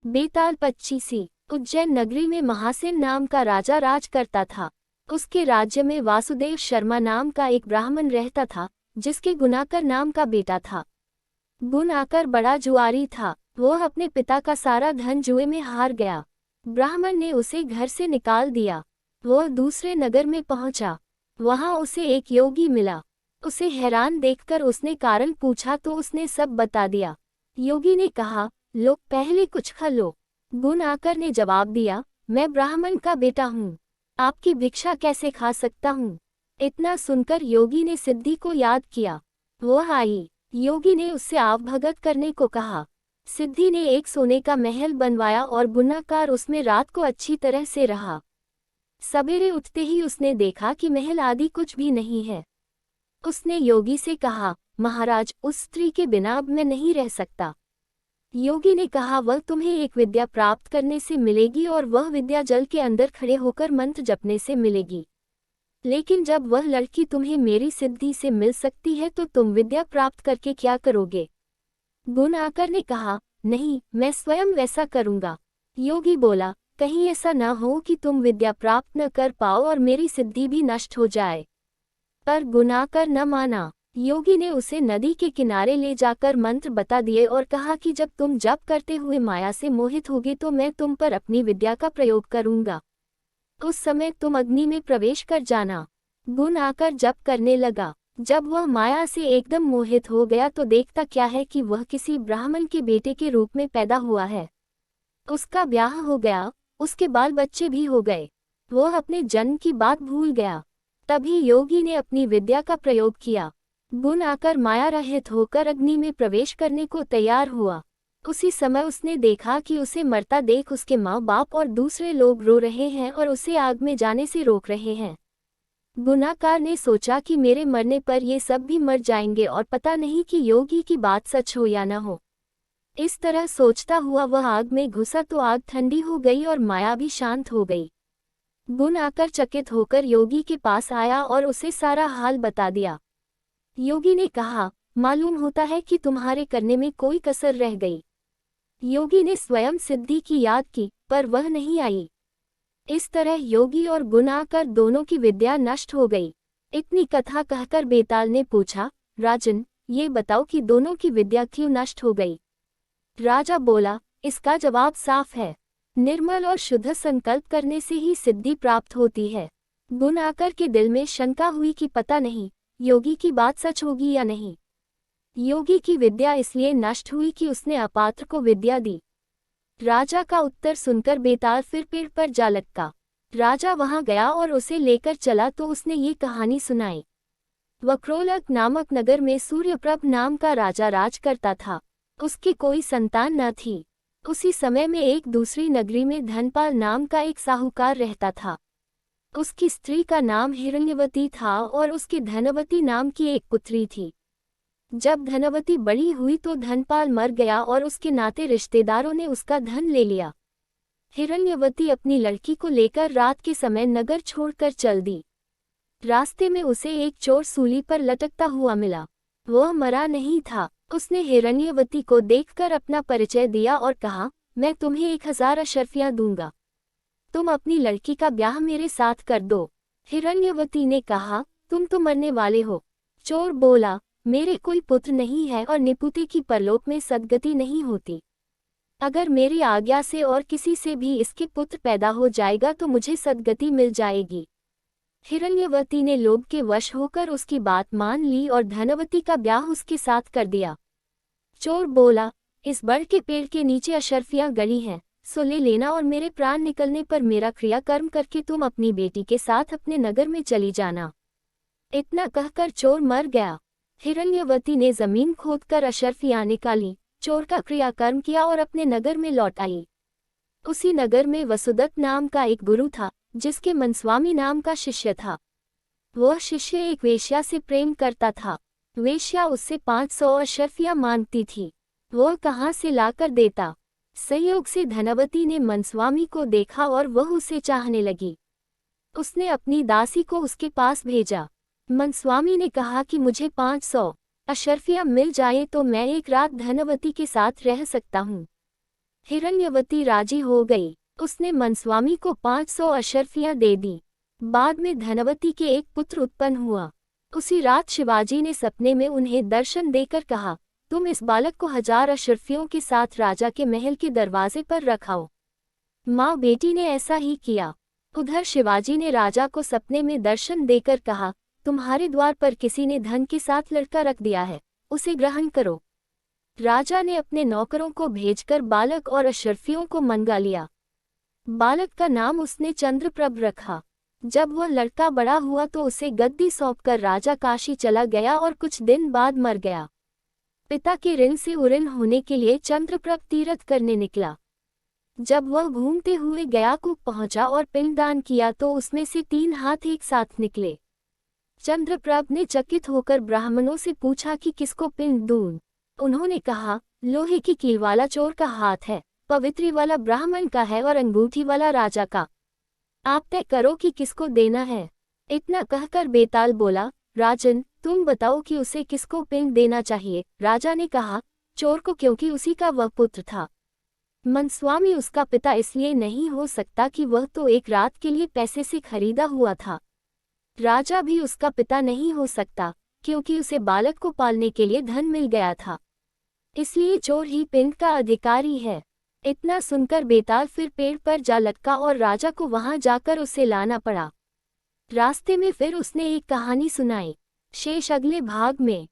बेताल 25। उज्जैन नगरी में महासेन नाम का राजा राज करता था। उसके राज्य में वासुदेव शर्मा नाम का एक ब्राह्मण रहता था, जिसके गुनाकर नाम का बेटा था। गुनाकर बड़ा जुआरी था। वह अपने पिता का सारा धन जुए में हार गया। ब्राह्मण ने उसे घर से निकाल दिया। वह दूसरे नगर में पहुंचा। वहां उसे एक योगी मिला। उसे हैरान देखकर उसने कारण पूछा तो उसने सब बता दिया। योगी ने कहा, लो पहले कुछ खा लो। गुनाकर ने जवाब दिया, मैं ब्राह्मण का बेटा हूँ, आपकी भिक्षा कैसे खा सकता हूँ। इतना सुनकर योगी ने सिद्धि को याद किया। वह आई। योगी ने उससे आवभगत करने को कहा। सिद्धि ने एक सोने का महल बनवाया और गुनाकार उसमें रात को अच्छी तरह से रहा। सवेरे उठते ही उसने देखा कि महल आदि कुछ भी नहीं है। उसने योगी से कहा, महाराज, उस स्त्री के बिना अब मैं नहीं रह सकता। योगी ने कहा, वह तुम्हें एक विद्या प्राप्त करने से मिलेगी और वह विद्या जल के अंदर खड़े होकर मंत्र जपने से मिलेगी। लेकिन जब वह लड़की तुम्हें मेरी सिद्धि से मिल सकती है तो तुम विद्या प्राप्त करके क्या करोगे। गुनाकर ने कहा, नहीं, मैं स्वयं वैसा करूंगा। योगी बोला, कहीं ऐसा न हो कि तुम विद्या प्राप्त न कर पाओ और मेरी सिद्धि भी नष्ट हो जाए। पर गुनाकर न माना। योगी ने उसे नदी के किनारे ले जाकर मंत्र बता दिए और कहा कि जब तुम जप करते हुए माया से मोहित होगे तो मैं तुम पर अपनी विद्या का प्रयोग करूंगा। उस समय तुम अग्नि में प्रवेश कर जाना। गुनाकर जप करने लगा। जब वह माया से एकदम मोहित हो गया तो देखता क्या है कि वह किसी ब्राह्मण के बेटे के रूप में पैदा हुआ है। उसका ब्याह हो गया, उसके बाल बच्चे भी हो गए। वह अपने जन्म की बात भूल गया। तभी योगी ने अपनी विद्या का प्रयोग किया। गुनाकर माया रहित होकर अग्नि में प्रवेश करने को तैयार हुआ। उसी समय उसने देखा कि उसे मरता देख उसके माँ बाप और दूसरे लोग रो रहे हैं और उसे आग में जाने से रोक रहे हैं। गुनाकार ने सोचा कि मेरे मरने पर ये सब भी मर जाएंगे और पता नहीं कि योगी की बात सच हो या न हो। इस तरह सोचता हुआ वह आग में घुसा तो आग ठंडी हो गई और माया भी शांत हो गई। गुनाकर चकित होकर योगी के पास आया और उसे सारा हाल बता दिया। योगी ने कहा, मालूम होता है कि तुम्हारे करने में कोई कसर रह गई। योगी ने स्वयं सिद्धि की याद की, पर वह नहीं आई। इस तरह योगी और गुनाकर दोनों की विद्या नष्ट हो गई। इतनी कथा कहकर बेताल ने पूछा, राजन, ये बताओ कि दोनों की विद्या क्यों नष्ट हो गई। राजा बोला, इसका जवाब साफ है। निर्मल और शुद्ध संकल्प करने से ही सिद्धि प्राप्त होती है। गुनाकर के दिल में शंका हुई कि पता नहीं योगी की बात सच होगी या नहीं। योगी की विद्या इसलिए नष्ट हुई कि उसने अपात्र को विद्या दी। राजा का उत्तर सुनकर बेताल फिर पेड़ पर जा लटका। राजा वहां गया और उसे लेकर चला तो उसने ये कहानी सुनाई। वक्रोलक नामक नगर में सूर्यप्रभ नाम का राजा राज करता था। उसकी कोई संतान न थी। उसी समय में एक दूसरी नगरी में धनपाल नाम का एक साहूकार रहता था। उसकी स्त्री का नाम हिरण्यवती था और उसकी धनवती नाम की एक पुत्री थी। जब धनवती बड़ी हुई तो धनपाल मर गया और उसके नाते रिश्तेदारों ने उसका धन ले लिया। हिरण्यवती अपनी लड़की को लेकर रात के समय नगर छोड़कर चल दी। रास्ते में उसे एक चोर सूली पर लटकता हुआ मिला। वह मरा नहीं था। उसने हिरण्यवती को देखकर अपना परिचय दिया और कहा, मैं तुम्हें 1000 अशर्फियां दूंगा। तुम अपनी लड़की का ब्याह मेरे साथ कर दो। हिरण्यवती ने कहा, तुम तो मरने वाले हो। चोर बोला, मेरे कोई पुत्र नहीं है और निपुति की परलोक में सद्गति नहीं होती। अगर मेरी आज्ञा से और किसी से भी इसके पुत्र पैदा हो जाएगा तो मुझे सद्गति मिल जाएगी। हिरण्यवती ने लोभ के वश होकर उसकी बात मान ली और धनवती का ब्याह उसके साथ कर दिया। चोर बोला, इस बड़ के पेड़ के नीचे अशर्फियां गड़ी हैं, सो ले लेना और मेरे प्राण निकलने पर मेरा क्रियाकर्म करके तुम अपनी बेटी के साथ अपने नगर में चली जाना। इतना कहकर चोर मर गया। हिरण्यवती ने जमीन खोदकर अशर्फियां निकाली, चोर का क्रियाकर्म किया और अपने नगर में लौट आई। उसी नगर में वसुदत्त नाम का एक गुरु था, जिसके मनस्वामी नाम का शिष्य था। वह शिष्य एक वेश्या से प्रेम करता था। वेश्या उससे 500 अशर्फियां मांगती थी। वह कहाँ से लाकर देता। संयोग से धनवती ने मनस्वामी को देखा और वह उसे चाहने लगी। उसने अपनी दासी को उसके पास भेजा। मनस्वामी ने कहा कि मुझे 500 अशर्फियां मिल जाए तो मैं एक रात धनवती के साथ रह सकता हूँ। हिरण्यवती राजी हो गई। उसने मनस्वामी को 500 अशर्फियां दे दी। बाद में धनवती के एक पुत्र उत्पन्न हुआ। उसी रात शिवाजी ने सपने में उन्हें दर्शन देकर कहा, तुम इस बालक को 1000 अशर्फियों के साथ राजा के महल के दरवाजे पर रखाओ। माँ बेटी ने ऐसा ही किया। उधर शिवाजी ने राजा को सपने में दर्शन देकर कहा, तुम्हारे द्वार पर किसी ने धन के साथ लड़का रख दिया है, उसे ग्रहण करो। राजा ने अपने नौकरों को भेजकर बालक और अशर्फियों को मंगा लिया। बालक का नाम उसने चंद्रप्रभ रखा। जब वह लड़का बड़ा हुआ तो उसे गद्दी सौंपकर राजा काशी चला गया और कुछ दिन बाद मर गया। पिता के ऋण से उऋण होने के लिए चंद्रप्रभ तीर्थ करने निकला। जब वह घूमते हुए गयाकूप पहुंचा और पिंडदान किया तो उसमें से 3 हाथ एक साथ निकले। चंद्रप्रभ ने चकित होकर ब्राह्मणों से पूछा कि किसको पिंड दूं। उन्होंने कहा, लोहे की कील वाला चोर का हाथ है, पवित्री वाला ब्राह्मण का है और अंगूठी वाला राजा का। आप तय करो कि किसको देना है। इतना कहकर बेताल बोला, राजन, तुम बताओ कि उसे किसको पिंड देना चाहिए। राजा ने कहा, चोर को, क्योंकि उसी का वह पुत्र था। मनस्वामी उसका पिता इसलिए नहीं हो सकता कि वह तो एक रात के लिए पैसे से खरीदा हुआ था। राजा भी उसका पिता नहीं हो सकता, क्योंकि उसे बालक को पालने के लिए धन मिल गया था। इसलिए चोर ही पिंड का अधिकारी है। इतना सुनकर बेताल फिर पेड़ पर जा लटका और राजा को वहां जाकर उसे लाना पड़ा। रास्ते में फिर उसने एक कहानी सुनाई। शेष अगले भाग में।